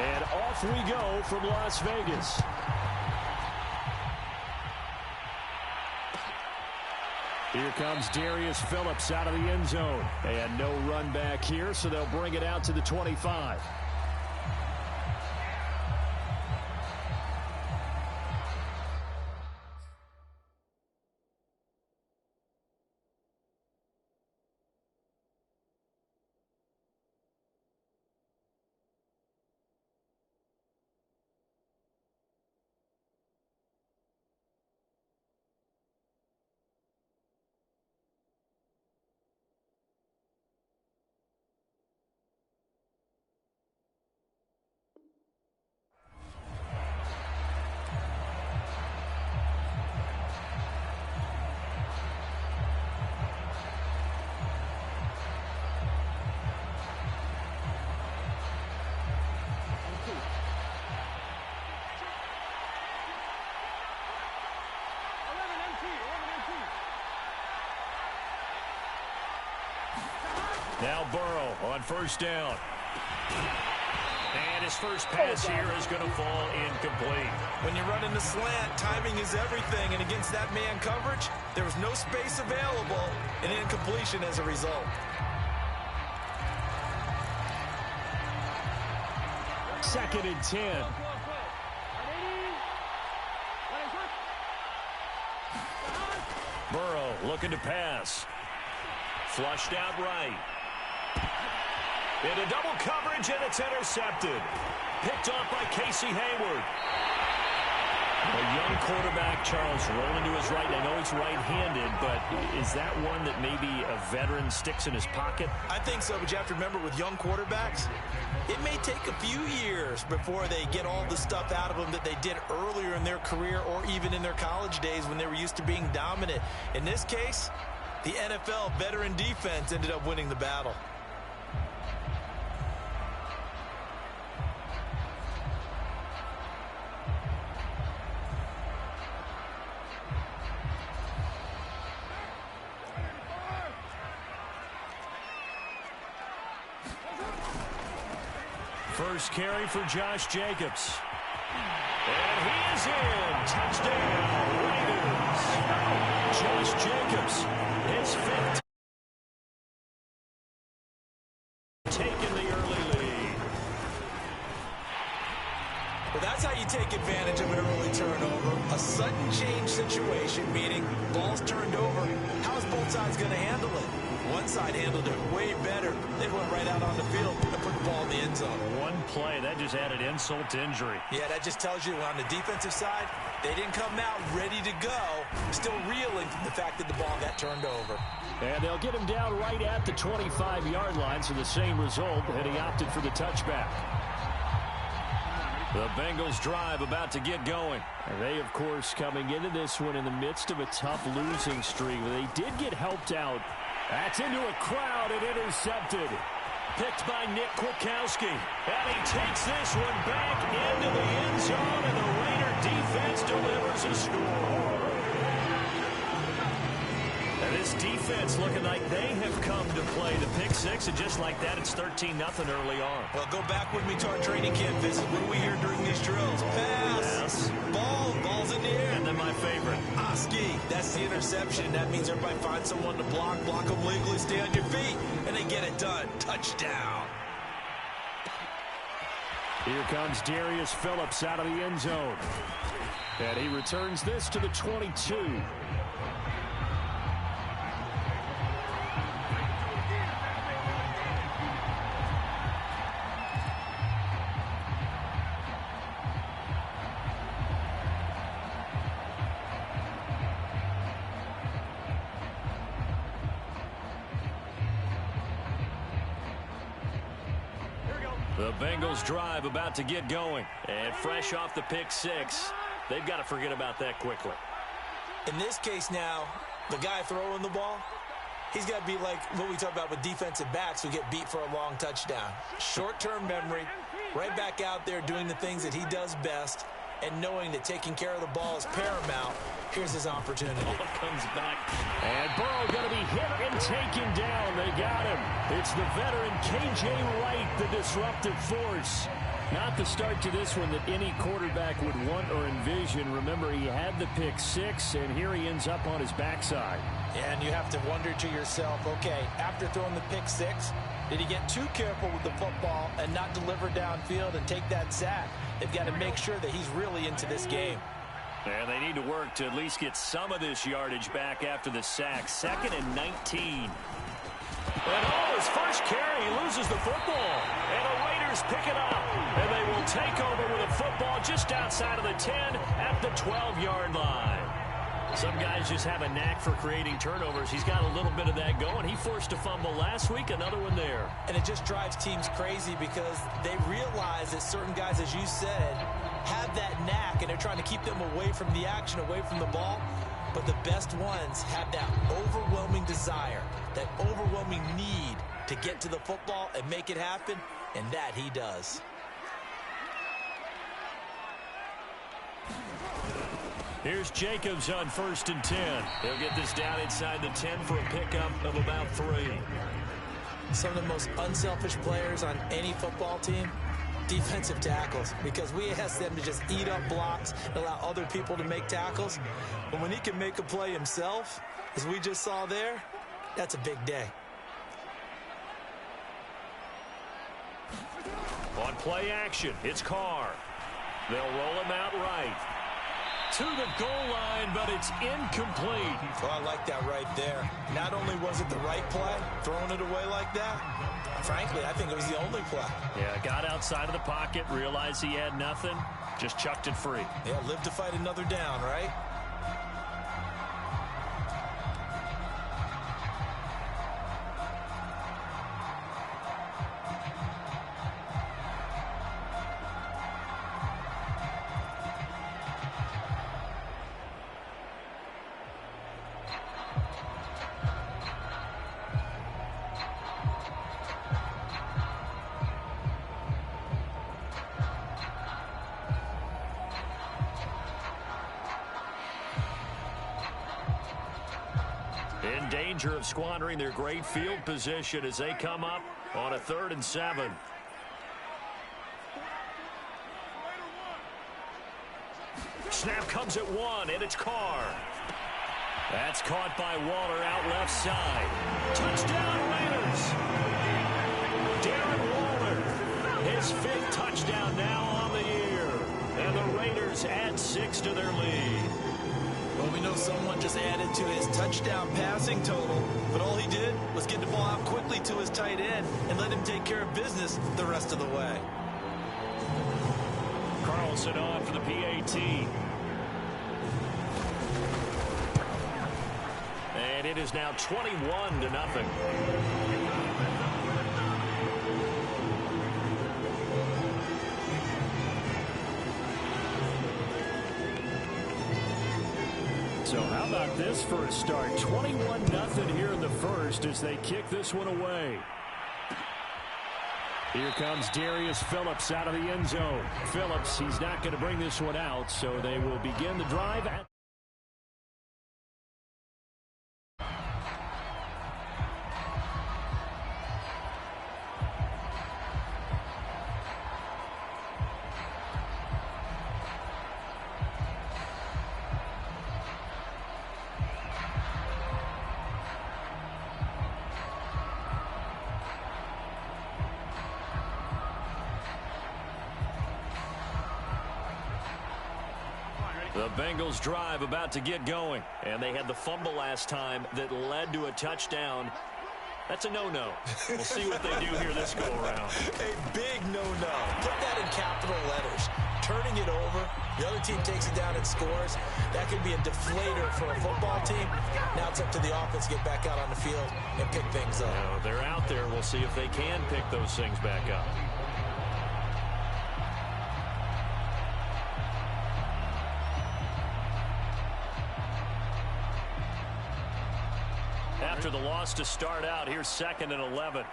And off we go from Las Vegas. Here comes Darius Phillips out of the end zone. And no run back here, so they'll bring it out to the 25. Now Burrow on first down. And his first pass here is going to fall incomplete. When you're running the slant, timing is everything. And against that man coverage, there was no space available. An incompletion as a result. Second and 10. Burrow looking to pass. Flushed out right. Into double coverage, and it's intercepted. Picked off by Casey Hayward. A young quarterback, Charles, rolling to his right. I know he's right-handed, but is that one that maybe a veteran sticks in his pocket? I think so, but you have to remember with young quarterbacks, it may take a few years before they get all the stuff out of them that they did earlier in their career or even in their college days when they were used to being dominant. In this case, the NFL veteran defense ended up winning the battle. First carry for Josh Jacobs. And he is in. Touchdown, Raiders. Josh Jacobs, his fifth. Taking the early lead. Well, that's how you take advantage of an early turnover. A sudden change situation, meaning ball's turned over. How's both sides going to handle it? One side handled it way better. They went right out on the field and put the ball in the end zone. One play, that just added insult to injury. Yeah, that just tells you on the defensive side, they didn't come out ready to go, still reeling from the fact that the ball got turned over. And they'll get him down right at the 25-yard line, so the same result, and he opted for the touchback. The Bengals drive about to get going. And they, of course, coming into this one in the midst of a tough losing streak. They did get helped out. That's into a crowd and intercepted. Picked by Nick Kwiatkowski. And he takes this one back into the end zone, and the Raider defense delivers a score. And this defense looking like they have come to play. The pick six, and just like that, it's 13-0 early on. Well, go back with me to our training camp visit. What do we hear during these drills? Pass. Yes. Ball's in the air. And then my favorite. Oski, that's the interception. That means everybody finds someone to block them legally, stay on your feet, and they get it done. Touchdown. Here comes Darius Phillips out of the end zone. And he returns this to the 22. The Bengals drive about to get going. And fresh off the pick six, they've got to forget about that quickly. In this case now, the guy throwing the ball, he's got to be like what we talk about with defensive backs who get beat for a long touchdown. Short-term memory, right back out there doing the things that he does best, and knowing that taking care of the ball is paramount. Here's his opportunity. Ball comes back. And Burrow going to be hit and taken down. They got him. It's the veteran K.J. Wright, the disruptive force. Not the start to this one that any quarterback would want or envision. Remember, he had the pick six, and here he ends up on his backside. And you have to wonder to yourself, okay, after throwing the pick six, did he get too careful with the football and not deliver downfield and take that sack? They've got to make sure that he's really into this game. And they need to work to at least get some of this yardage back after the sack. 2nd and 19. And his first carry, he loses the football. And the Raiders pick it up. And they will take over with a football just outside of the 10 at the 12-yard line. Some guys just have a knack for creating turnovers. He's got a little bit of that going. He forced a fumble last week, another one there. And it just drives teams crazy because they realize that certain guys, as you said, have that knack, and they're trying to keep them away from the action, away from the ball. But the best ones have that overwhelming desire, that overwhelming need to get to the football and make it happen, and that he does. Here's Jacobs on 1st and 10. They'll get this down inside the 10 for a pickup of about 3. Some of the most unselfish players on any football team, defensive tackles, because we ask them to just eat up blocks and allow other people to make tackles. But when he can make a play himself, as we just saw there, that's a big day. On play action, it's Carr. They'll roll him out right. To the goal line, but it's incomplete. Oh, I like that right there. Not only was it the right play, throwing it away like that, frankly, I think it was the only play. Yeah, got outside of the pocket, realized he had nothing, just chucked it free. Yeah, live to fight another down, right? In danger of squandering their great field position as they come up on a 3rd and 7. Snap comes at 1, and it's Carr. That's caught by Waller out left side. Touchdown, Raiders! Darren Waller, his 5th touchdown now on the year. And the Raiders add 6 to their lead. Well, we know someone just added to his touchdown passing total, but all he did was get the ball out quickly to his tight end and let him take care of business the rest of the way. Carlson on for the PAT. And it is now 21-0. So how about this for a start? 21-0 here in the first as they kick this one away. Here comes Darius Phillips out of the end zone. Phillips, he's not going to bring this one out, so they will begin the drive at the Bengals drive about to get going. And they had the fumble last time that led to a touchdown. That's a no-no. We'll see what they do here this go-around. A big no-no. Put that in capital letters. Turning it over, the other team takes it down and scores. That could be a deflator for a football team. Now it's up to the offense to get back out on the field and pick things up. No, they're out there. We'll see if they can pick those things back up. After the loss to start out, here's 2nd and 11.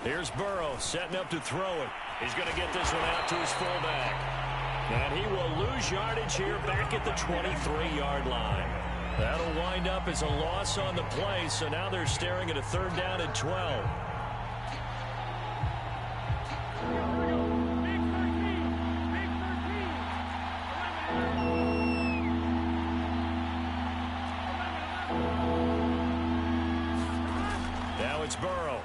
Here's Burrow setting up to throw it. He's going to get this one out to his fullback. And he will lose yardage here back at the 23-yard line. That'll wind up as a loss on the play, so now they're staring at a 3rd down and 12. Now it's Burrow.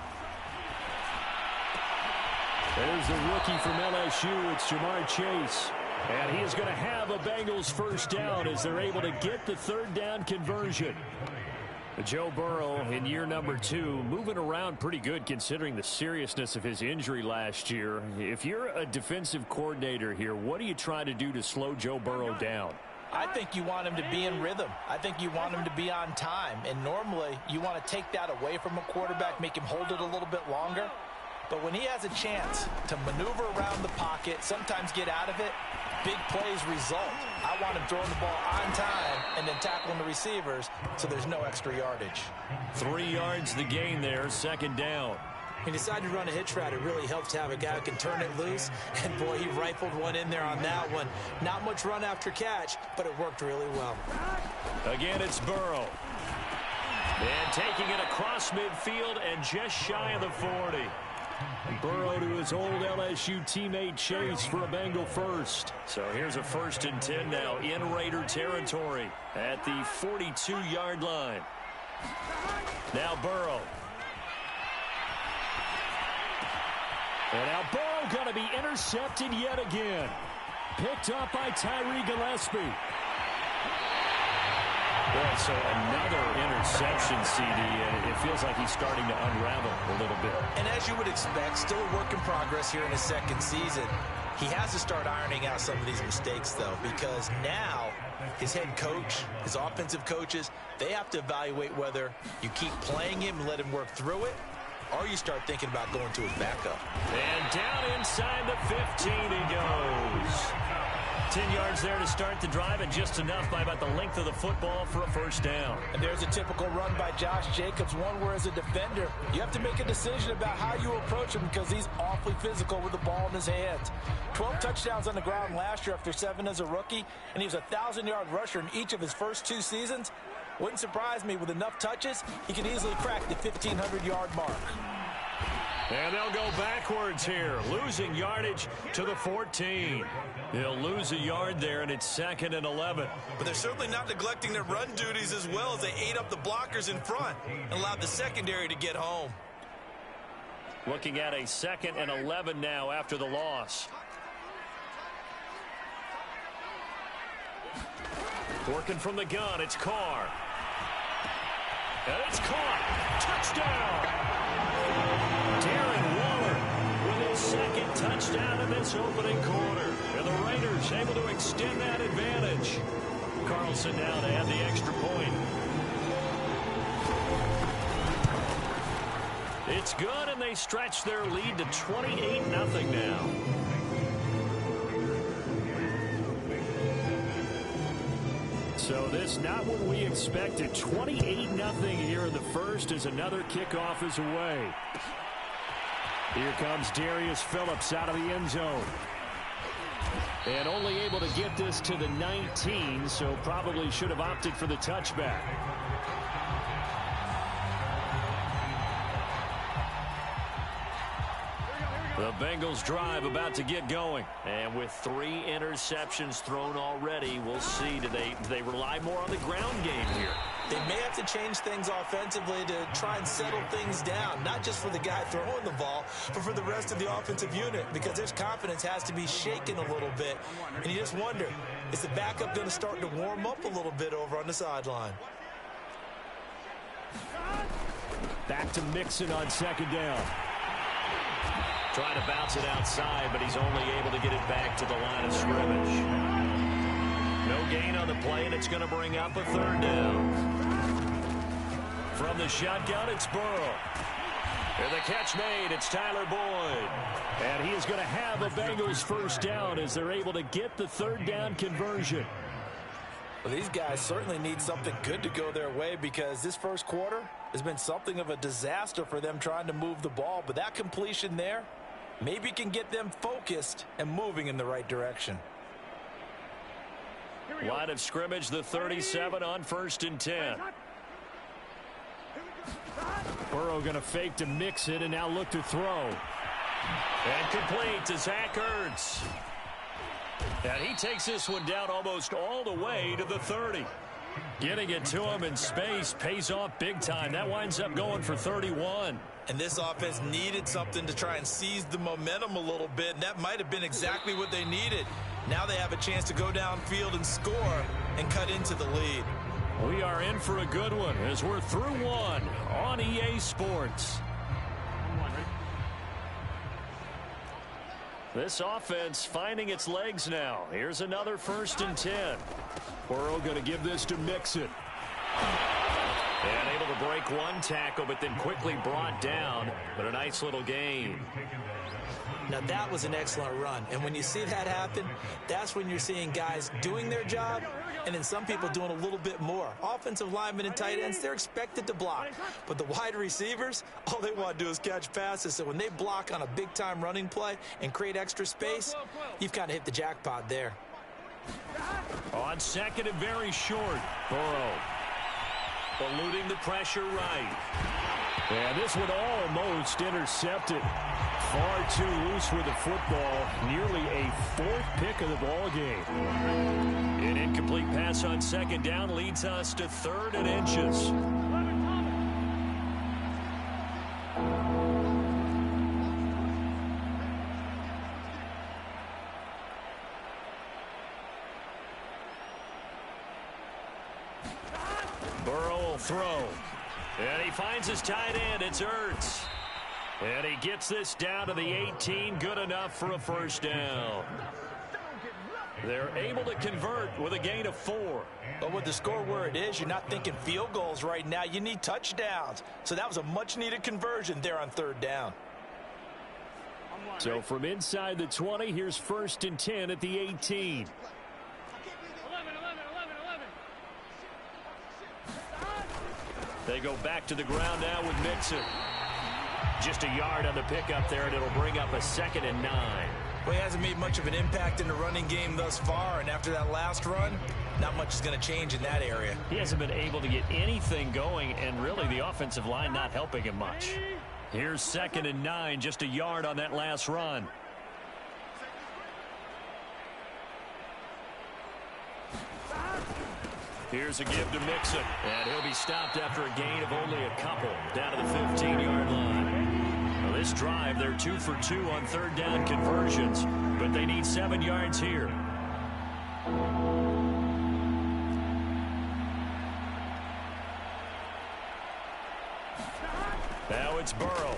There's the rookie from LSU. It's Jamar Chase. And he is going to have a Bengals 1st down as they're able to get the 3rd down conversion. Joe Burrow in year number 2, moving around pretty good considering the seriousness of his injury last year. If you're a defensive coordinator here, what do you try to do to slow Joe Burrow down? I think you want him to be in rhythm. I think you want him to be on time. And normally you want to take that away from a quarterback, make him hold it a little bit longer. But when he has a chance to maneuver around the pocket, sometimes get out of it, big plays result. I want him throwing the ball on time and then tackling the receivers so there's no extra yardage. 3 yards the gain there, 2nd down. He decided to run a hitch route. It really helps to have a guy who can turn it loose. And, boy, he rifled one in there on that one. Not much run after catch, but it worked really well. Again, it's Burrow. And taking it across midfield and just shy of the 40. Burrow to his old LSU teammate Chase for a Bengal 1st. So here's a 1st and 10 now in Raider territory at the 42-yard line. Now Burrow. And now Burrow going to be intercepted yet again. Picked up by Tyree Gillespie. Boy, so another interception, CD, and it feels like he's starting to unravel a little bit. And as you would expect, still a work in progress here in his 2nd season. He has to start ironing out some of these mistakes, though, because now his head coach, his offensive coaches, they have to evaluate whether you keep playing him and let him work through it, or you start thinking about going to his backup. And down inside the 15 he goes. 10 yards there to start the drive, and just enough by about the length of the football for a 1st down. And there's a typical run by Josh Jacobs, one where as a defender, you have to make a decision about how you approach him because he's awfully physical with the ball in his hands. 12 touchdowns on the ground last year after 7 as a rookie, and he was a 1,000-yard rusher in each of his first 2 seasons. Wouldn't surprise me with enough touches, he can easily crack the 1,500-yard mark. And they'll go backwards here, losing yardage to the 14. They'll lose a yard there, and it's 2nd and 11. But they're certainly not neglecting their run duties as well as they ate up the blockers in front and allowed the secondary to get home. Looking at a 2nd and 11 now after the loss. Working from the gun, it's Carr. And it's caught. Touchdown! Darren Waller with his 2nd touchdown in this opening quarter. And the Raiders able to extend that advantage. Carlson now to add the extra point. It's good, and they stretch their lead to 28-0 now. So this not what we expected. 28-0 here in the 1st as another kickoff is away. Here comes Darius Phillips out of the end zone. And only able to get this to the 19, so probably should have opted for the touchback. The Bengals drive about to get going. And with 3 interceptions thrown already, we'll see. Do they rely more on the ground game here? They may have to change things offensively to try and settle things down, not just for the guy throwing the ball, but for the rest of the offensive unit, because their confidence has to be shaken a little bit. And you just wonder, is the backup going to start to warm up a little bit over on the sideline? Back to Mixon on 2nd down. Trying to bounce it outside, but he's only able to get it back to the line of scrimmage. No gain on the play, and it's going to bring up a 3rd down. From the shotgun, it's Burrow. And the catch made, it's Tyler Boyd. And he is going to have a Bengals 1st down as they're able to get the 3rd down conversion. Well, these guys certainly need something good to go their way because this first quarter has been something of a disaster for them trying to move the ball. But that completion there maybe can get them focused and moving in the right direction. Line of scrimmage, the 37 on 1st and 10. Burrow going to fake to mix it and now look to throw. And complete to Zach Ertz. And he takes this one down almost all the way to the 30. Getting it to him in space pays off big time. That winds up going for 31. And this offense needed something to try and seize the momentum a little bit, and that might have been exactly what they needed. Now they have a chance to go downfield and score and cut into the lead. We are in for a good one as we're through one on EA Sports. This offense finding its legs now. Here's another 1st and 10. Burrow going to give this to Mixon. And able to break one tackle, but then quickly brought down. But a nice little gain. Now that was an excellent run. And when you see that happen, that's when you're seeing guys doing their job and then some people doing a little bit more. Offensive linemen and tight ends, they're expected to block. But the wide receivers, all they want to do is catch passes. So when they block on a big-time running play and create extra space, you've kind of hit the jackpot there. On 2nd and very short, Burrow eluding the pressure right. And this one almost intercepted. Far too loose with the football. Nearly a 4th pick of the ball game. An incomplete pass on 2nd down leads us to 3rd and inches. Burrow will throw. And he finds his tight end. It's Ertz. And he gets this down to the 18. Good enough for a 1st down. They're able to convert with a gain of 4. But with the score where it is, you're not thinking field goals right now. You need touchdowns. So that was a much-needed conversion there on 3rd down. So from inside the 20, here's 1st and 10 at the 18. They go back to the ground now with Mixon. Just a yard on the pickup there, and it'll bring up a 2nd and 9. Well, he hasn't made much of an impact in the running game thus far, and after that last run, not much is going to change in that area. He hasn't been able to get anything going, and really the offensive line not helping him much. Here's 2nd and 9, just a yard on that last run. Here's a give to Mixon, and he'll be stopped after a gain of only a couple down to the 15-yard line. Well, this drive, they're 2 for 2 on 3rd down conversions, but they need 7 yards here. Now it's Burrow.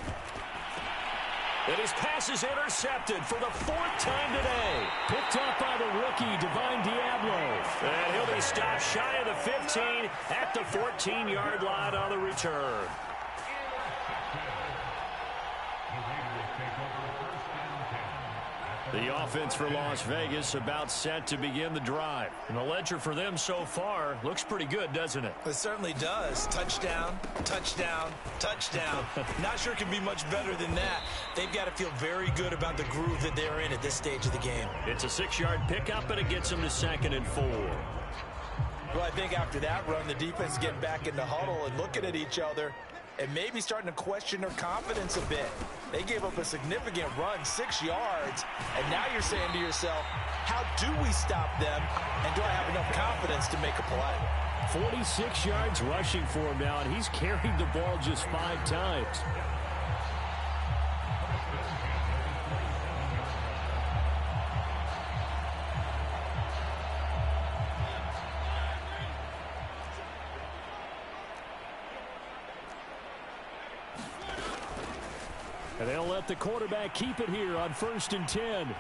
And his pass is intercepted for the 4th time today. Picked up by the rookie, Divine Diablo. And he'll be stopped shy of the 15 at the 14-yard line on the return. The offense for Las Vegas about set to begin the drive. And the ledger for them so far looks pretty good, doesn't it? It certainly does. Touchdown, touchdown, touchdown. Not sure it can be much better than that. They've got to feel very good about the groove that they're in at this stage of the game. It's a 6-yard pickup, and it gets them to 2nd and 4. Well, I think after that run, the defense is getting back in the huddle and looking at each other and maybe starting to question their confidence a bit. They gave up a significant run, 6 yards, and now you're saying to yourself, how do we stop them, and do I have enough confidence to make a play? 46 yards rushing for him now, and he's carried the ball just 5 times. And they'll let the quarterback keep it here on 1st and 10. And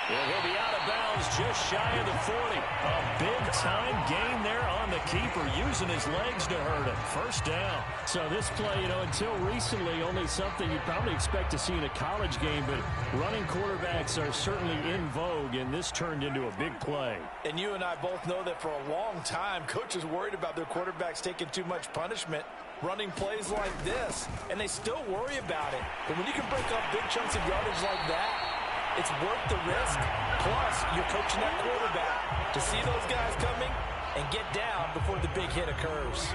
he'll be out of bounds just shy of the 40. A big-time gain there on the keeper using his legs to hurt him. First down. So this play, until recently, only something you'd probably expect to see in a college game, but running quarterbacks are certainly in vogue, and this turned into a big play. And you and I both know that for a long time, coaches worried about their quarterbacks taking too much punishment, running plays like this, and they still worry about it. But when you can break up big chunks of yardage like that, it's worth the risk. Plus, you're coaching that quarterback to see those guys coming and get down before the big hit occurs.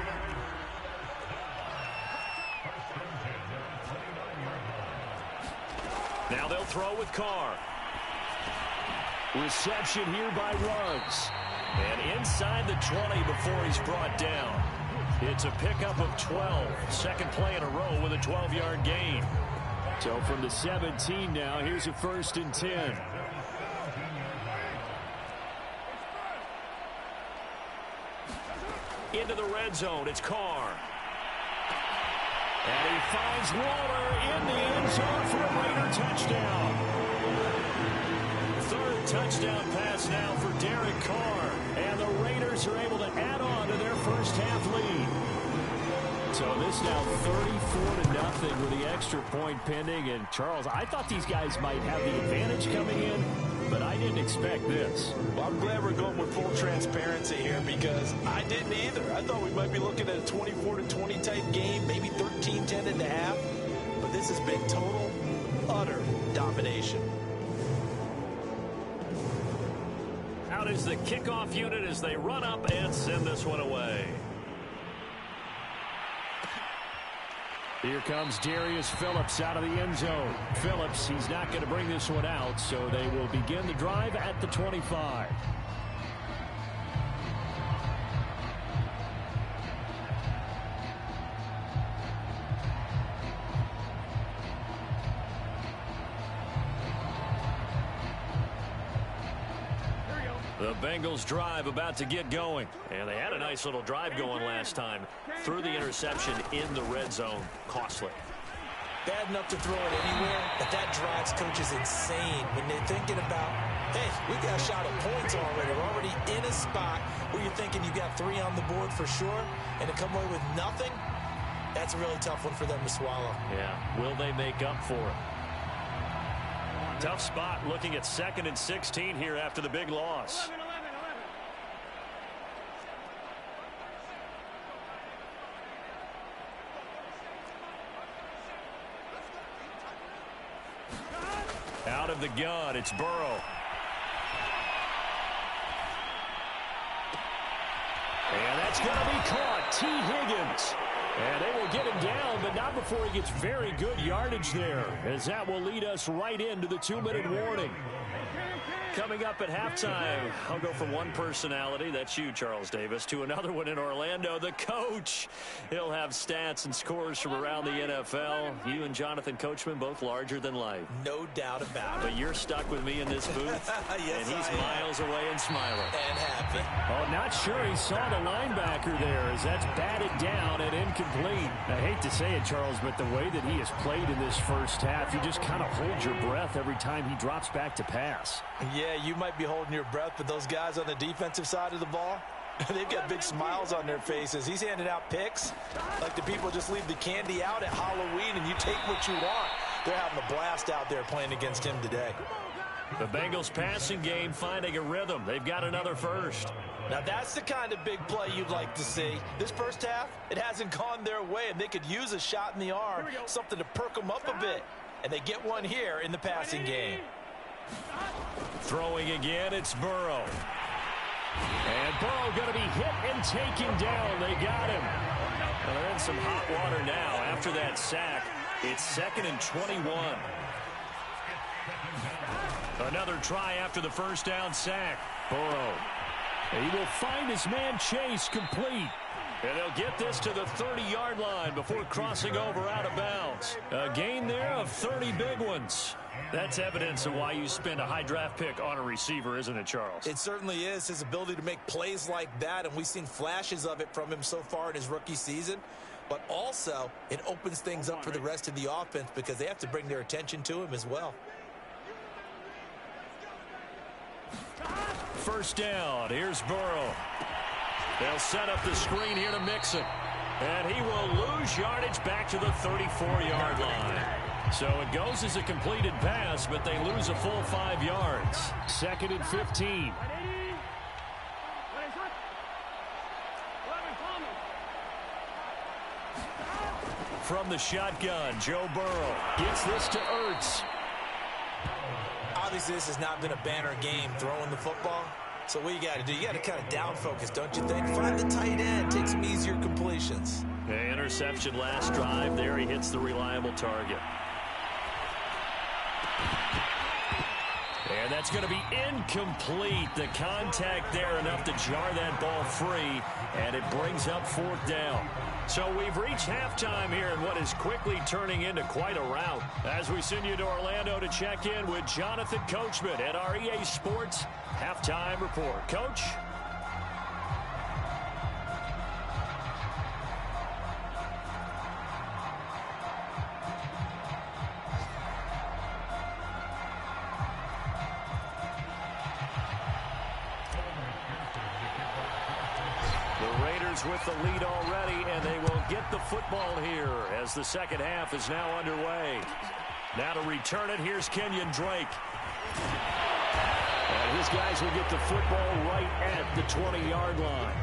Now they'll throw with Carr. Reception here by Ruggs. And inside the 20 before he's brought down. It's a pickup of 12. Second play in a row with a 12-yard gain. So from the 17 now, here's a 1st and 10. Into the red zone, it's Carr. And he finds Waller in the end zone for a Raider touchdown. Third touchdown pass now for Derek Carr. And the Raiders are able to add on to their first half lead. So this now 34-0 with the extra point pending. And Charles, I thought these guys might have the advantage coming in, but I didn't expect this. Well, I'm glad we're going with full transparency here because I didn't either. I thought we might be looking at a 24-20 type game, maybe 13-10 and a half. But this has been total, utter domination. Out is the kickoff unit as they run up and send this one away. Here comes Darius Phillips out of the end zone. Phillips, he's not going to bring this one out, so they will begin the drive at the 25. The Bengals drive about to get going. And they had a nice little drive going last time. Threw the interception in the red zone. Costly. Bad enough to throw it anywhere, but that drives coaches insane when they're thinking about, hey, we got a shot at points already. We're already in a spot where you're thinking you got 3 on the board for sure, and to come away with nothing, that's a really tough one for them to swallow. Yeah, will they make up for it? Tough spot looking at 2nd and 16 here after the big loss. Out of the gun, it's Burrow. And that's going to be caught. T. Higgins. And they will get him down, but not before he gets very good yardage there, as that will lead us right into the 2-minute warning. Coming up at halftime, I'll go from one personality, that's you, Charles Davis, to another one in Orlando, the coach. He'll have stats and scores from around the NFL. You and Jonathan Coachman, both larger than life. No doubt about it. But you're stuck with me in this booth, yes, and he's miles away and smiling. And happy. Oh, not sure he saw the linebacker there as that's batted down and incomplete. I hate to say it, Charles, but the way that he has played in this first half, you just kind of hold your breath every time he drops back to pass. Yeah, you might be holding your breath, but those guys on the defensive side of the ball, they've got big smiles on their faces. He's handing out picks like the people just leave the candy out at Halloween and you take what you want. They're having a blast out there playing against him today. The Bengals passing game finding a rhythm. They've got another first. Now that's the kind of big play you'd like to see. This first half, it hasn't gone their way, and they could use a shot in the arm, something to perk them up a bit. And they get one here in the passing game. Throwing again, it's Burrow. And Burrow going to be hit and taken down. They got him. Well, they're in some hot water now after that sack. It's 2nd and 21. Another try after the first down sack. Burrow. He will find his man Chase complete. And they'll get this to the 30-yard line before crossing over out of bounds. A gain there of 30 big ones. That's evidence of why you spend a high draft pick on a receiver, isn't it, Charles? It certainly is. His ability to make plays like that, and we've seen flashes of it from him so far in his rookie season. But also, it opens things up for the rest of the offense because they have to bring their attention to him as well. First down. Here's Burrow. They'll set up the screen here to Mixon. And he will lose yardage back to the 34-yard line. So it goes as a completed pass, but they lose a full 5 yards. 2nd and 15. From the shotgun, Joe Burrow gets this to Ertz. Obviously, this has not been a banner game throwing the football. So what you got to do, you got to kind of down focus, don't you think? Find the tight end, take some easier completions. Okay, interception last drive. There he hits the reliable target. And that's going to be incomplete. The contact there enough to jar that ball free, and it brings up 4th down. So we've reached halftime here in what is quickly turning into quite a rout. As we send you to Orlando to check in with Jonathan Coachman at our EA Sports Halftime Report. Coach? With the lead already, and they will get the football here as the second half is now underway. Now to return it, here's Kenyon Drake. And his guys will get the football right at the 20-yard line.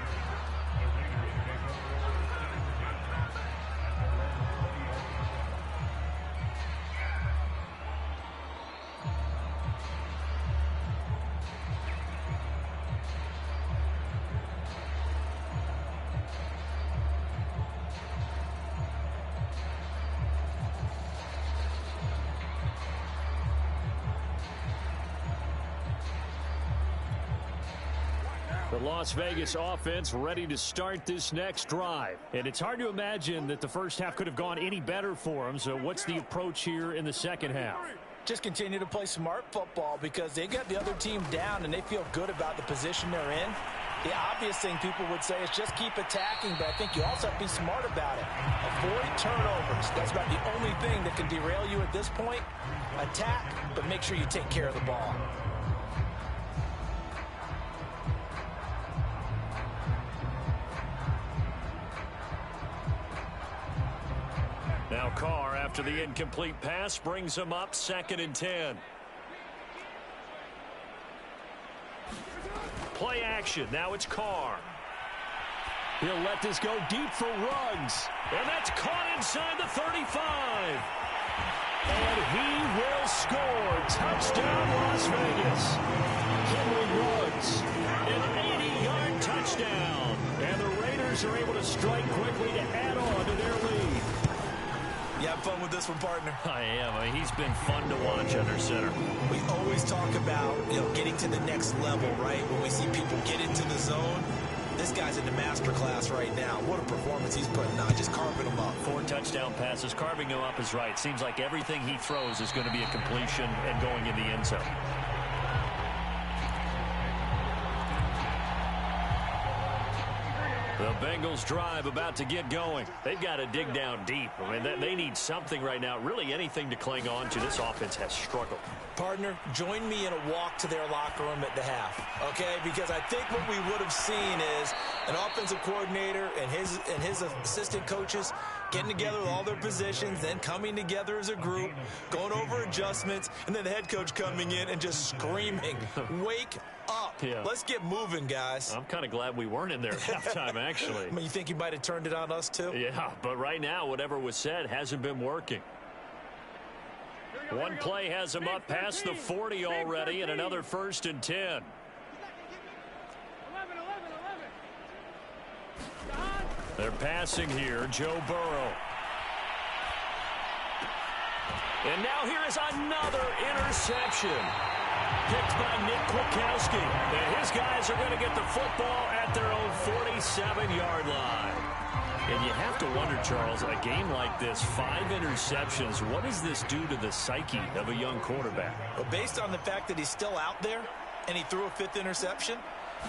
The Las Vegas offense ready to start this next drive. And it's hard to imagine that the first half could have gone any better for them. So what's the approach here in the second half? Just continue to play smart football because they got the other team down and they feel good about the position they're in. The obvious thing people would say is just keep attacking, but I think you also have to be smart about it. Avoid turnovers. That's about the only thing that can derail you at this point. Attack, but make sure you take care of the ball. Now Carr, after the incomplete pass, brings him up 2nd and 10. Play action. Now it's Carr. He'll let this go deep for Ruggs. And that's caught inside the 35. And he will score. Touchdown, Las Vegas. Henry Ruggs. An 80-yard touchdown. And the Raiders are able to strike quickly to add on to their lead. You have fun with this one, partner? I am. I mean, he's been fun to watch under center. We always talk about, getting to the next level, right? When we see people get into the zone, this guy's in the master class right now. What a performance he's putting on, just carving them up. 4 touchdown passes. Carving him up is right. Seems like everything he throws is going to be a completion and going in the end zone. The Bengals drive about to get going. They've got to dig down deep. I mean, they need something right now, really anything to cling on to. This offense has struggled. Partner, join me in a walk to their locker room at the half, okay? Because I think what we would have seen is an offensive coordinator and his assistant coaches getting together with all their positions, then coming together as a group, going over adjustments, and then the head coach coming in and just screaming, wake up. Yeah. Let's get moving, guys. I'm kind of glad we weren't in there at halftime, actually. I mean, you think he might have turned it on us, too? Yeah, but right now, whatever was said hasn't been working. One play has him up past the 40 already, and another 1st and 10. They're passing here, Joe Burrow. And now here is another interception. Picked by Nick Kwiatkowski. And his guys are going to get the football at their own 47-yard line. And you have to wonder, Charles, a game like this, 5 interceptions, what does this do to the psyche of a young quarterback? Well, based on the fact that he's still out there and he threw a 5th interception,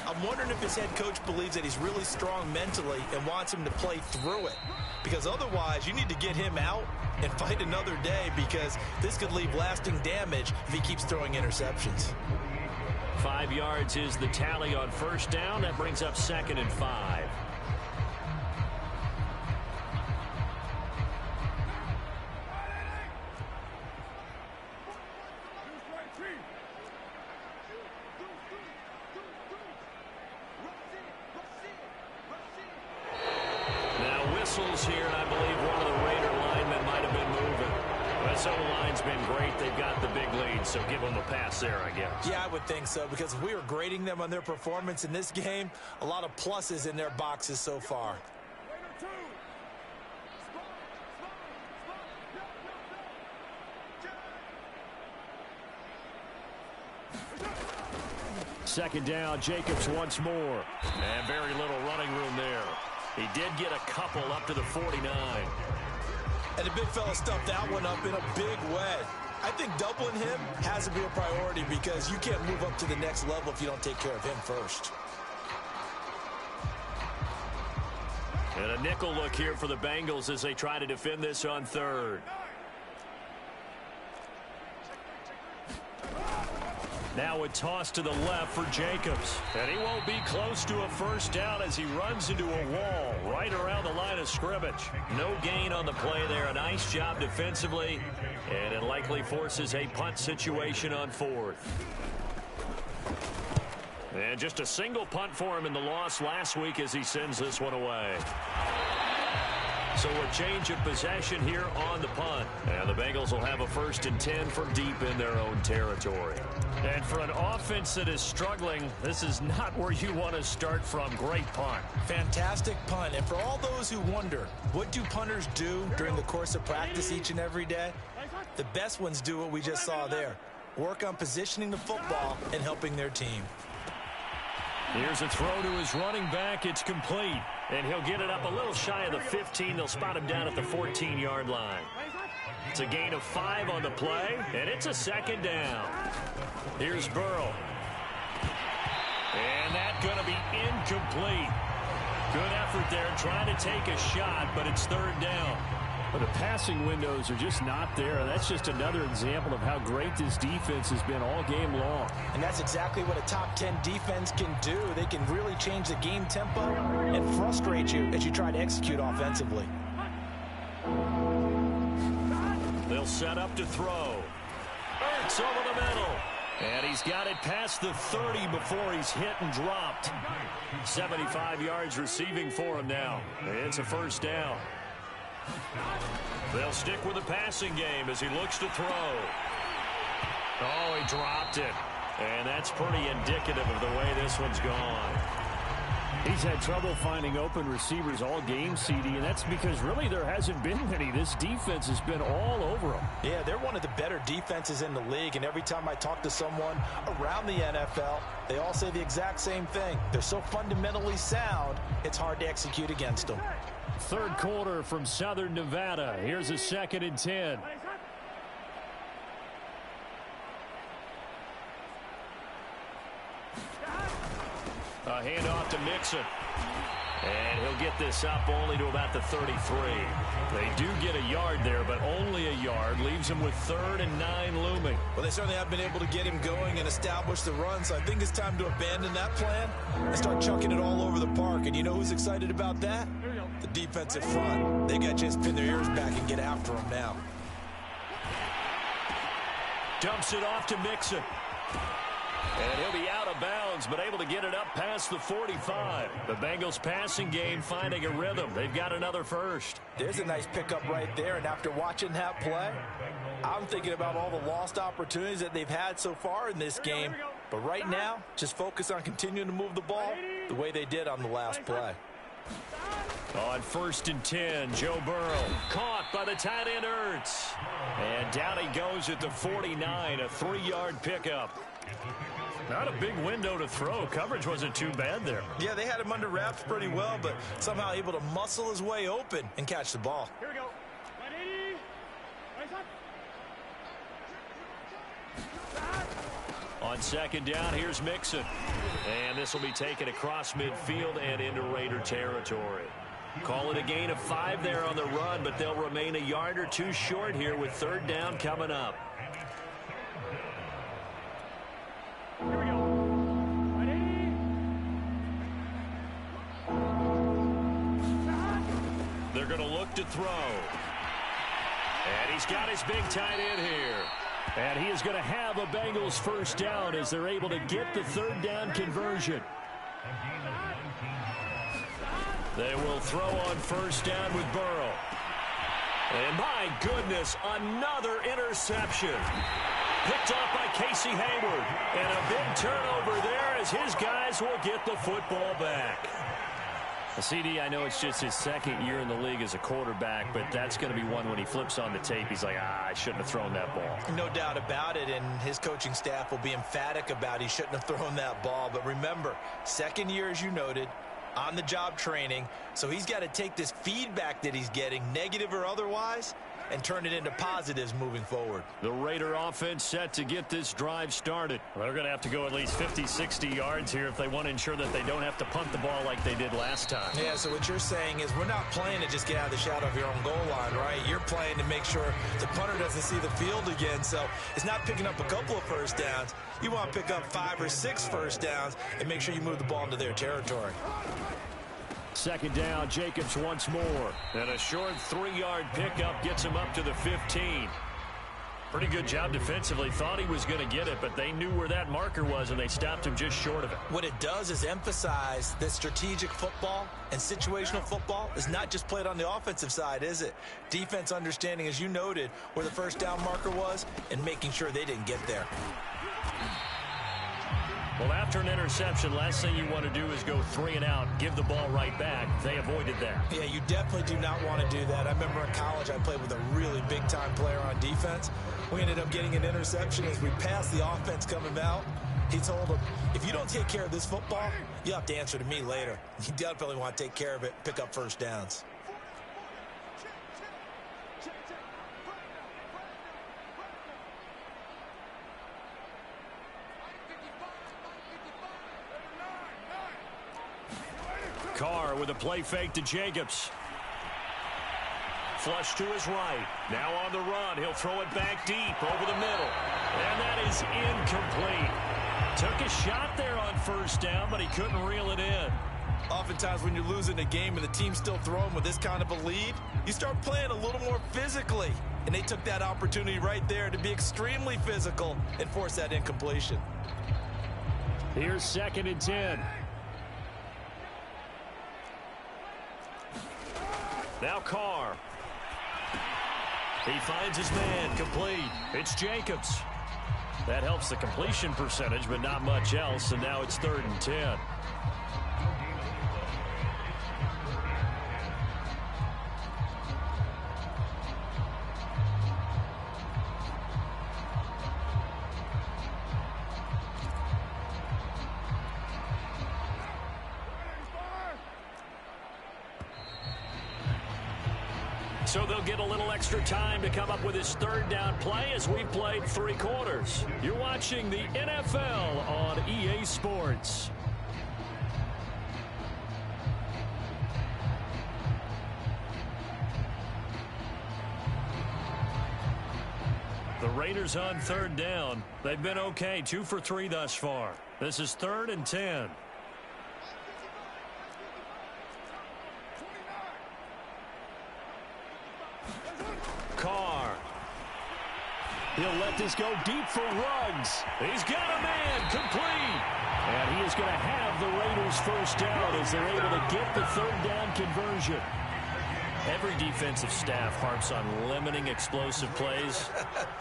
I'm wondering if his head coach believes that he's really strong mentally and wants him to play through it. Because otherwise, you need to get him out and fight another day, because this could leave lasting damage if he keeps throwing interceptions. 5 yards is the tally on first down. That brings up 2nd and 5. Now whistles here, and I believe one of the Raider linemen might have been moving. This O-line's been great. They've got the big lead, so give them a pass there, I guess. Yeah, I would think so, because if we were grading them on their performance in this game, a lot of pluses in their boxes so far. Second down, Jacobs once more. And very little running room there. He did get a couple up to the 49. And the big fella stuffed that one up in a big way. I think doubling him has to be a priority, because you can't move up to the next level if you don't take care of him first. And a nickel look here for the Bengals as they try to defend this on 3rd. Now a toss to the left for Jacobs. And he won't be close to a first down as he runs into a wall right around the line of scrimmage. No gain on the play there. A nice job defensively. And it likely forces a punt situation on 4th. And just a single punt for him in the loss last week as he sends this one away. So a change of possession here on the punt. And the Bengals will have a 1st and 10 from deep in their own territory. And for an offense that is struggling, this is not where you want to start from. Great punt. Fantastic punt. And for all those who wonder, what do punters do during the course of practice each and every day? The best ones do what we just saw there. Work on positioning the football and helping their team. Here's a throw to his running back. It's complete. And he'll get it up a little shy of the 15. They'll spot him down at the 14-yard line. It's a gain of 5 on the play, and it's a 2nd down. Here's Burrow. And that's going to be incomplete. Good effort there trying to take a shot, but it's 3rd down. But the passing windows are just not there. That's just another example of how great this defense has been all game long. And that's exactly what a top 10 defense can do. They can really change the game tempo and frustrate you as you try to execute offensively. They'll set up to throw. Ertz over the middle. And he's got it past the 30 before he's hit and dropped. 75 yards receiving for him now. It's a 1st down. They'll stick with the passing game as he looks to throw. Oh, he dropped it. And that's pretty indicative of the way this one's gone. He's had trouble finding open receivers all game, CD, and that's because really there hasn't been many. This defense has been all over him. Yeah, they're one of the better defenses in the league, and every time I talk to someone around the NFL, they all say the exact same thing. They're so fundamentally sound, it's hard to execute against them. 3rd quarter from Southern Nevada. Here's a 2nd and 10. A handoff to Mixon. And he'll get this up only to about the 33. They do get a yard there, but only a yard. Leaves him with 3rd and 9 looming. Well, they certainly have been able to get him going and establish the run, so I think it's time to abandon that plan and start chucking it all over the park. And you know who's excited about that? The defensive front. They got to just pin their ears back and get after him now. Dumps it off to Mixon. And he'll be out of bounds, but able to get it up past the 45. The Bengals passing game finding a rhythm. They've got another 1st. There's a nice pickup right there, and after watching that play, I'm thinking about all the lost opportunities that they've had so far in this game. But right now, just focus on continuing to move the ball the way they did on the last play. On 1st and 10, Joe Burrow caught by the tight end Ertz. And down he goes at the 49, a 3-yard pickup. Not a big window to throw. Coverage wasn't too bad there. Yeah, they had him under wraps pretty well, but somehow able to muscle his way open and catch the ball. Here we go. 180. On 2nd down, here's Mixon. And this will be taken across midfield and into Raider territory. Call it a gain of 5 there on the run, but they'll remain a yard or 2 short here with 3rd down coming up. Here we go. They're going to look to throw. And he's got his big tight end here. And he is going to have a Bengals first down as they're able to get the third down conversion. They will throw on first down with Burrow. And my goodness, another interception. Picked off by Casey Hayward. And a big turnover there as his guys will get the football back. CD, I know it's just his second year in the league as a quarterback, but that's going to be one when he flips on the tape, he's like, I shouldn't have thrown that ball. No doubt about it, and his coaching staff will be emphatic about he shouldn't have thrown that ball. But remember, second year, as you noted, on-the-job training, so he's got to take this feedback that he's getting, negative or otherwise, and turn it into positives moving forward. The Raider offense set to get this drive started. Well, they're going to have to go at least 50, 60 yards here if they want to ensure that they don't have to punt the ball like they did last time. Yeah, so what you're saying is we're not playing to just get out of the shadow of your own goal line, right? You're playing to make sure the punter doesn't see the field again. So it's not picking up a couple of first downs. You want to pick up 5 or 6 first downs and make sure you move the ball into their territory. Second down, Jacobs once more. And a short 3-yard pickup gets him up to the 15. Pretty good job defensively. Thought he was going to get it, but they knew where that marker was, and they stopped him just short of it. What it does is emphasize that strategic football and situational football is not just played on the offensive side, is it? Defense understanding, as you noted, where the first down marker was and making sure they didn't get there. Well, after an interception, last thing you want to do is go 3 and out, give the ball right back. They avoided that. Yeah, you definitely do not want to do that. I remember in college I played with a really big-time player on defense. We ended up getting an interception as we passed the offense coming out. He told him, if you don't take care of this football, you'll have to answer to me later. You definitely want to take care of it, pick up first downs. Carr with a play fake to Jacobs. Flush to his right. Now on the run. He'll throw it back deep over the middle. And that is incomplete. Took a shot there on first down, but he couldn't reel it in. Oftentimes when you're losing a game and the team's still throwing with this kind of a lead, you start playing a little more physically. And they took that opportunity right there to be extremely physical and force that incompletion. Here's 2nd and 10. Now Carr. He finds his man, complete. It's Jacobs. That helps the completion percentage, but not much else, and now it's 3rd and 10. So they'll get a little extra time to come up with his 3rd down play as we've played 3 quarters. You're watching the NFL on EA Sports. The Raiders on 3rd down. They've been okay, 2 for 3 thus far. This is 3rd and 10. Carr. He'll let this go deep for Ruggs. He's got a man, complete. And he is going to have the Raiders first down as they're able to get the 3rd down conversion. Every defensive staff harps on limiting explosive plays.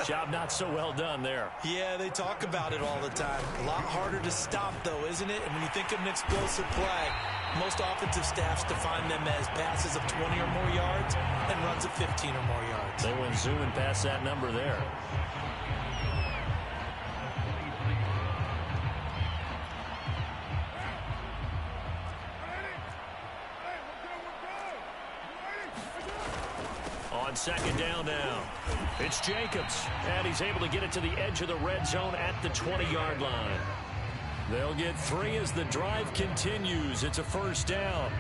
Job not so well done there. Yeah, they talk about it all the time. A lot harder to stop, though, isn't it? And when you think of an explosive play, most offensive staffs define them as passes of 20 or more yards and runs of 15 or more yards. They went zooming past that number there. On 2nd down now, it's Jacobs, and he's able to get it to the edge of the red zone at the 20-yard line. They'll get 3 as the drive continues. It's a first down.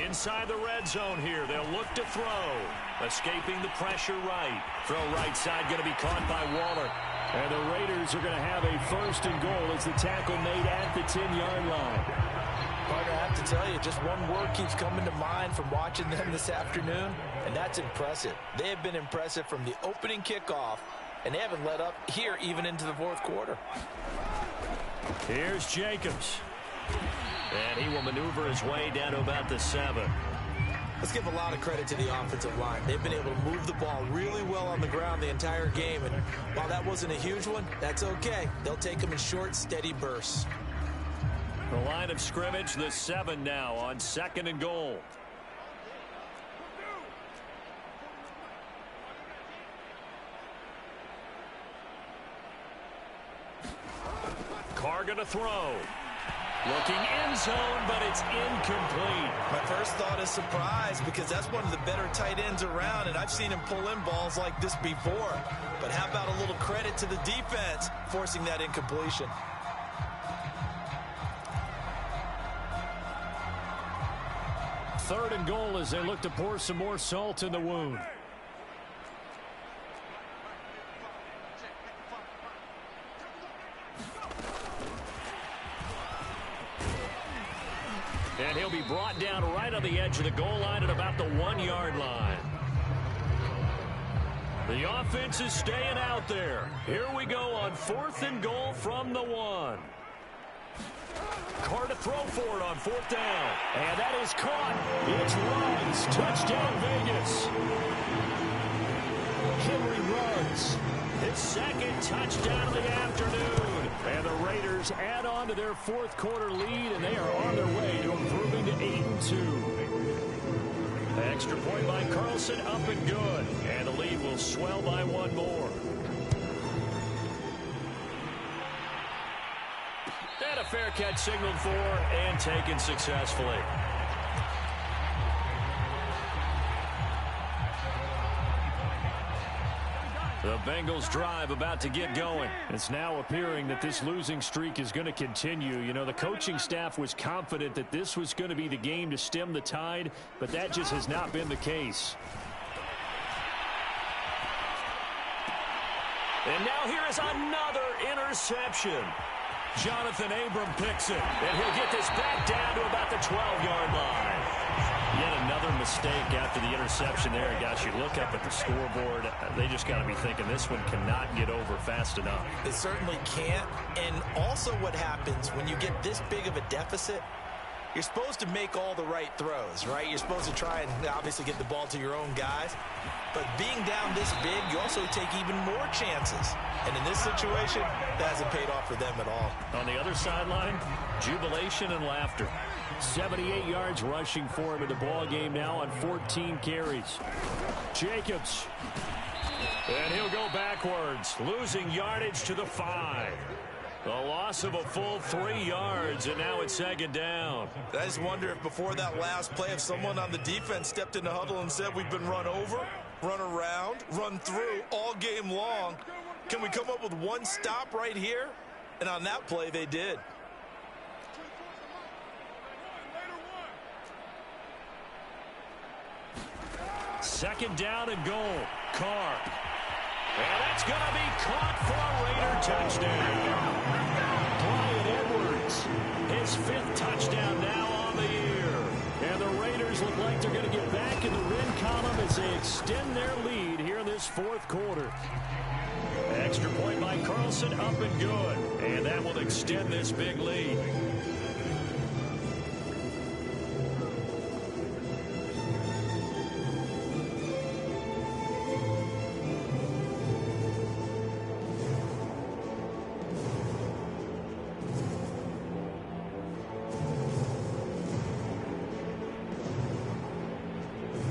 Inside the red zone here. They'll look to throw. Escaping the pressure right. Throw right side going to be caught by Waller. And the Raiders are going to have a 1st and goal as the tackle made at the 10-yard line. Partner, I have to tell you, just one word keeps coming to mind from watching them this afternoon, and that's impressive. They have been impressive from the opening kickoff, and they haven't let up here even into the 4th quarter. Here's Jacobs. And he will maneuver his way down to about the 7. Let's give a lot of credit to the offensive line. They've been able to move the ball really well on the ground the entire game, and while that wasn't a huge one, that's okay. They'll take them in short, steady bursts. The line of scrimmage, the 7 now on 2nd and goal. Carr going to throw. Looking end zone, but it's incomplete. My first thought is surprise because that's one of the better tight ends around, and I've seen him pull in balls like this before. But how about a little credit to the defense forcing that incompletion? Third and goal as they look to pour some more salt in the wound. And he'll be brought down right on the edge of the goal line at about the 1-yard line. The offense is staying out there. Here we go on 4th and goal from the 1. Carr to throw for it on 4th down. And that is caught. It's Ruggs. Touchdown, Vegas. Henry Ruggs. His 2nd touchdown of the afternoon. And the Raiders add on to their 4th quarter lead, and they are on their way to improving to 8-2. Extra point by Carlson, up and good. And the lead will swell by 1 more. And a fair catch signaled for and taken successfully. The Bengals drive about to get going. It's now appearing that this losing streak is going to continue. You know, the coaching staff was confident that this was going to be the game to stem the tide, but that just has not been the case. And now here is another interception. Jonathan Abram picks it, and he'll get this back down to about the 12-yard line. Yet another mistake after the interception there. Gosh, you look up at the scoreboard, they just got to be thinking this one cannot get over fast enough. It certainly can't. And also what happens when you get this big of a deficit, you're supposed to make all the right throws, right? You're supposed to try and obviously get the ball to your own guys. But being down this big, you also take even more chances. And in this situation, that hasn't paid off for them at all. On the other sideline, jubilation and laughter. 78 yards rushing for him in the ball game now on 14 carries. Jacobs. And he'll go backwards, losing yardage to the 5. A loss of a full 3 yards, and now it's 2nd down. I just wonder if before that last play, if someone on the defense stepped in the huddle and said, we've been run over, run around, run through all game long. Can we come up with one stop right here? And on that play, they did. Second down and goal. Carr. And that's going to be caught for a Raider touchdown. Bryan Edwards, his 5th touchdown now on the year. And the Raiders look like they're going to get back in the win column as they extend their lead here in this 4th quarter. Extra point by Carlson, up and good. And that will extend this big lead.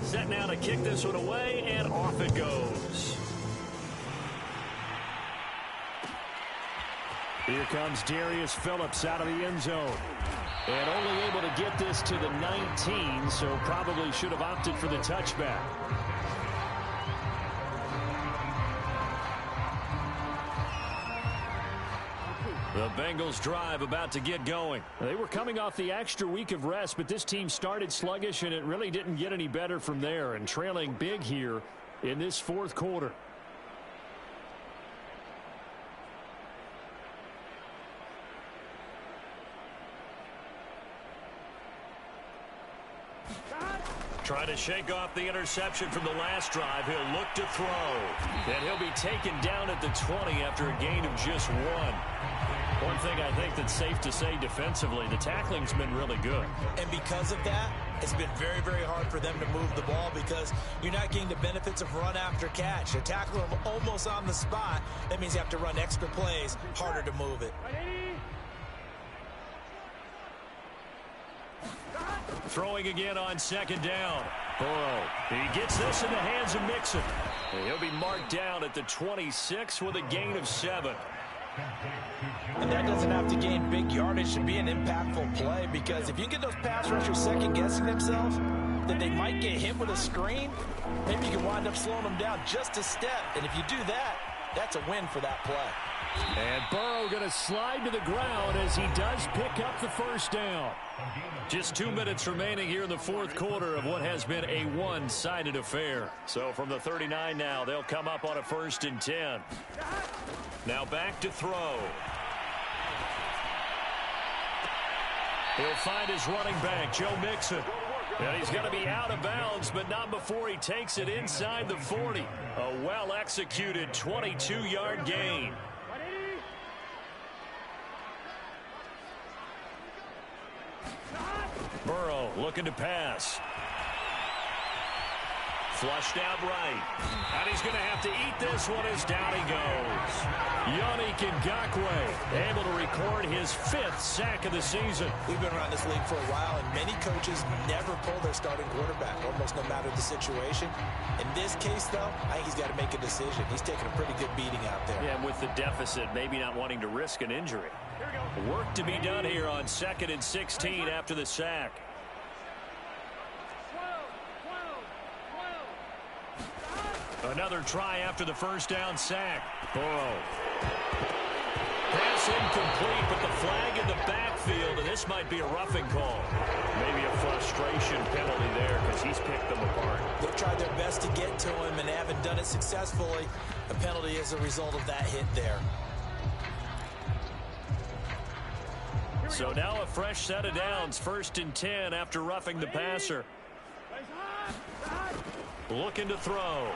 Set now to kick this one away, and off it goes. Here comes Darius Phillips out of the end zone. And only able to get this to the 19, so probably should have opted for the touchback. The Bengals drive about to get going. They were coming off the extra week of rest, but this team started sluggish, and it really didn't get any better from there, and trailing big here in this fourth quarter. Trying to shake off the interception from the last drive. He'll look to throw. And he'll be taken down at the 20 after a gain of just one. One thing I think that's safe to say defensively, the tackling's been really good. And because of that, it's been very, very hard for them to move the ball because you're not getting the benefits of run after catch. A tackle almost on the spot. That means you have to run extra plays, harder to move it. Throwing again on second down. Burrow. He gets this in the hands of Mixon. He'll be marked down at the 26 with a gain of 7. And that doesn't have to gain big yardage to be an impactful play, because if you get those pass rushers second-guessing themselves, that they might get hit with a screen, maybe you can wind up slowing them down just a step. And if you do that, that's a win for that play. And Burrow going to slide to the ground as he does pick up the first down. Just 2 minutes remaining here in the fourth quarter of what has been a one-sided affair. So from the 39 now, they'll come up on a 1st and 10. Now back to throw. He'll find his running back, Joe Mixon. And he's going to be out of bounds, but not before he takes it inside the 40. A well-executed 22-yard gain. Burrow looking to pass. Flushed out right. And he's going to have to eat this one as down he goes. Yannick Ngakoue able to record his 5th sack of the season. We've been around this league for a while, and many coaches never pull their starting quarterback, almost no matter the situation. In this case, though, I think he's got to make a decision. He's taking a pretty good beating out there. Yeah, and with the deficit, maybe not wanting to risk an injury. Work to be done here on 2nd and 16 after the sack. Another try after the first down sack. Burrow. Pass incomplete, but the flag in the backfield, and this might be a roughing call. Maybe a frustration penalty there because he's picked them apart. They've tried their best to get to him and haven't done it successfully. A penalty as a result of that hit there. So now a fresh set of downs, 1st and 10 after roughing the passer. Looking to throw.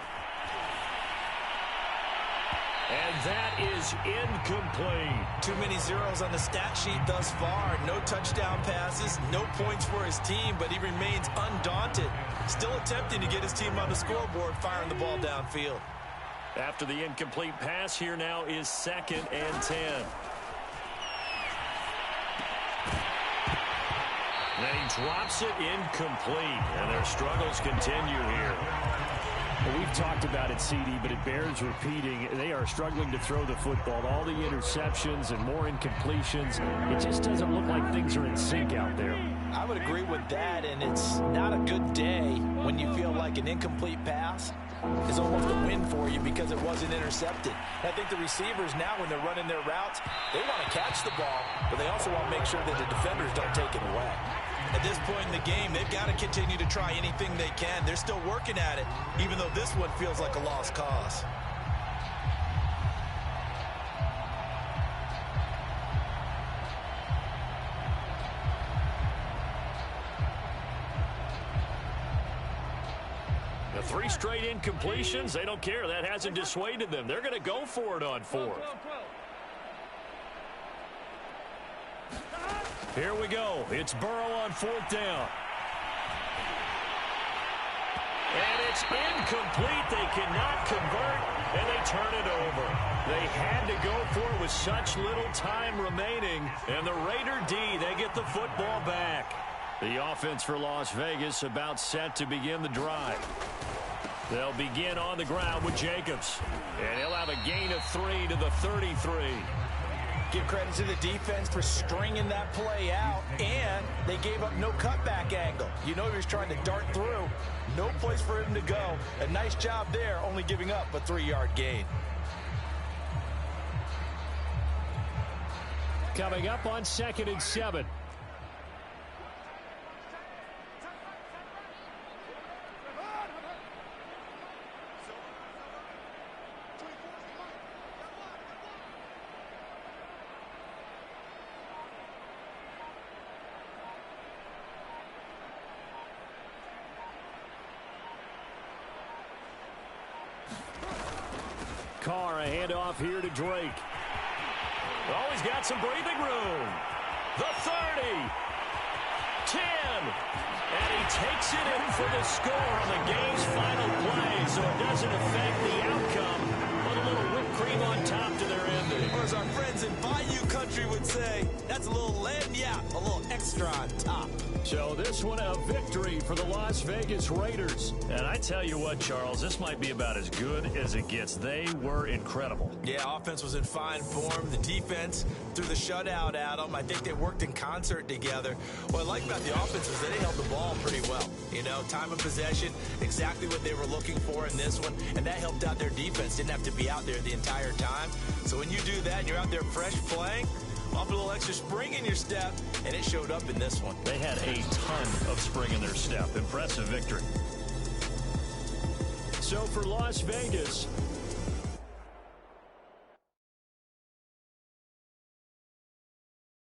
And that is incomplete. Too many zeros on the stat sheet thus far. No touchdown passes, no points for his team, but he remains undaunted. Still attempting to get his team on the scoreboard, firing the ball downfield. After the incomplete pass, here now is 2nd and 10. Then he drops it incomplete, and their struggles continue here. Well, we've talked about it, CD, but it bears repeating. They are struggling to throw the football. All the interceptions and more incompletions. It just doesn't look like things are in sync out there. I would agree with that, and it's not a good day when you feel like an incomplete pass is almost a win for you because it wasn't intercepted. And I think the receivers now, when they're running their routes, they want to catch the ball, but they also want to make sure that the defenders don't take it away. At this point in the game, they've got to continue to try anything they can. They're still working at it, even though this one feels like a lost cause. The 3 straight incompletions, they don't care. That hasn't dissuaded them. They're going to go for it on 4th. Here we go. It's Burrow on 4th down. And it's incomplete. They cannot convert, and they turn it over. They had to go for it with such little time remaining. And the Raider D, they get the football back. The offense for Las Vegas about set to begin the drive. They'll begin on the ground with Jacobs. And he'll have a gain of 3 to the 33. Give credit to the defense for stringing that play out, and they gave up no cutback angle. You know he was trying to dart through. No place for him to go. A nice job there, only giving up a 3-yard gain. Coming up on 2nd and 7. Carr, a handoff here to Drake. Oh, he's got some breathing room. The 30. 10. And he takes it in for the score on the game's final play, so it doesn't affect the outcome. Put a little whipped cream on top to their ending. Or as our friends in Bayou Country would say, that's a little lagniappe, a little extra on top. So this one a victory for the Las Vegas Raiders. And I tell you what, Charles, this might be about as good as it gets. They were incredible. Yeah, offense was in fine form. The defense threw the shutout at them. I think they worked in concert together. What I like about the offense is that they held the ball pretty well. You know, time of possession, exactly what they were looking for in this one. And that helped out their defense. Didn't have to be out there the entire time. So when you do that and you're out there fresh playing, off a little extra spring in your step, and it showed up in this one. They had a ton of spring in their step. Impressive victory. So for Las Vegas,